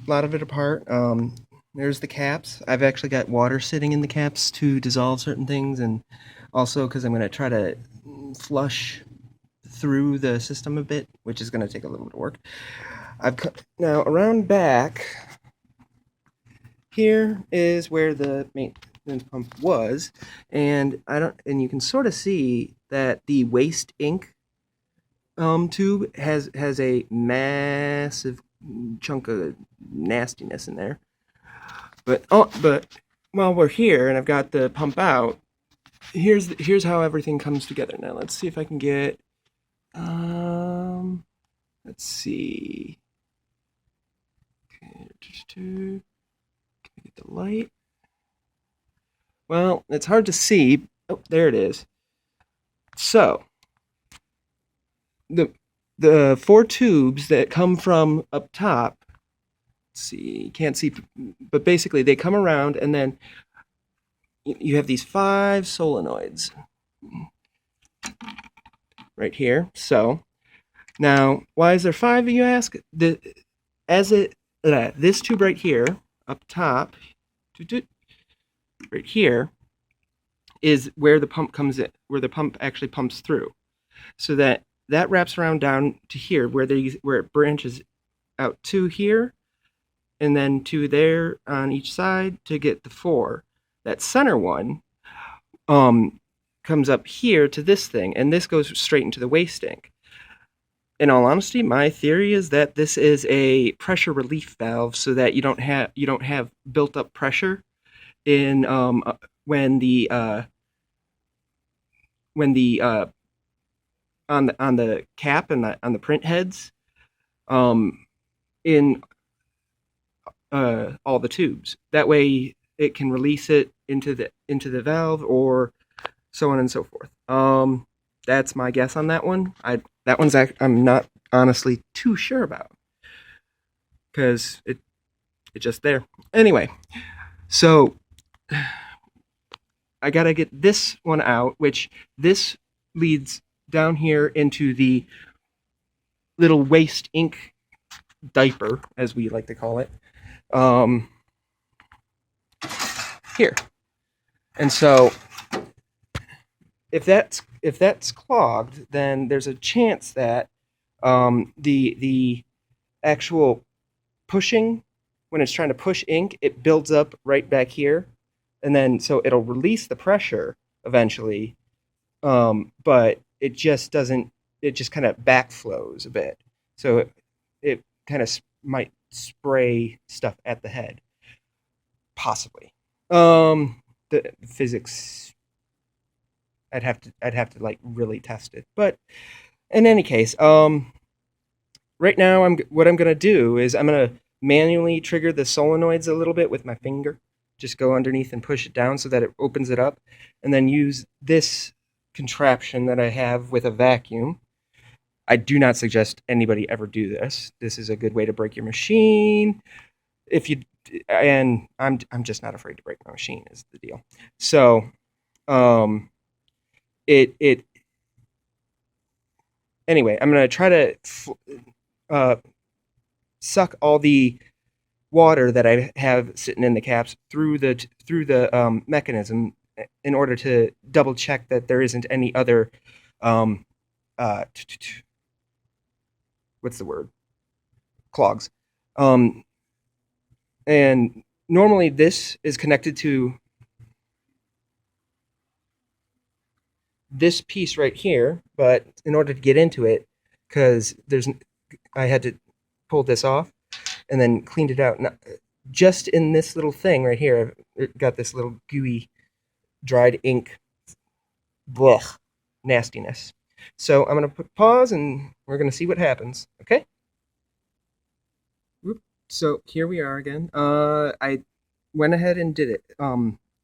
lot of it apart. There's the caps. I've actually got water sitting in the caps to dissolve certain things, and also because I'm going to try to flush through the system a bit, which is going to take a little bit of work. Now around back here is where the maintenance pump was, and you can sort of see that the waste ink tube has a massive chunk of nastiness in there. But while we're here and I've got the pump out, here's how everything comes together. Now let's see if I can get let's see. Okay, can I get the light? Well, it's hard to see. Oh, there it is. So the four tubes that come from up top, let's see, can't see, but basically they come around, and then you have these 5 solenoids right here. So now, why is there 5, you ask? This tube right here up top, right here, is where the pump comes in, where the pump actually pumps through. So that wraps around down to here, where it branches out to here, and then to there on each side to get the 4. That center one comes up here to this thing, and this goes straight into the waste ink. In all honesty, my theory is that this is a pressure relief valve, so that you don't have built up pressure in when the on the cap and on the print heads in all the tubes. That way it can release it into the valve, or so on and so forth. That's my guess on that one. I'm not honestly too sure about, because it's just there. Anyway, so I gotta get this one out, which this leads down here into the little waste ink diaper, as we like to call it, here. And so if that's clogged, then there's a chance that the actual pushing, when it's trying to push ink, it builds up right back here, and then so it'll release the pressure eventually, but it just doesn't. It just kind of backflows a bit, so it kind of might spray stuff at the head, possibly. The physics, I'd have to like really test it. But in any case, right now what I'm gonna do is I'm gonna manually trigger the solenoids a little bit with my finger. Just go underneath and push it down so that it opens it up, and then use this contraption that I have with a vacuum. I do not suggest anybody ever do this. This is a good way to break your machine. And I'm just not afraid to break my machine is the deal. So, anyway, I'm gonna try to suck all the water that I have sitting in the caps through the mechanism, in order to double check that there isn't any other what's the word? Clogs. And normally this is connected to this piece right here, but in order to get into it, because I had to pull this off and then cleaned it out. Now, just in this little thing right here, I've got this little gooey dried ink, blech, nastiness. So I'm going to put pause, and we're going to see what happens. Okay? So here we are again. I went ahead and did it.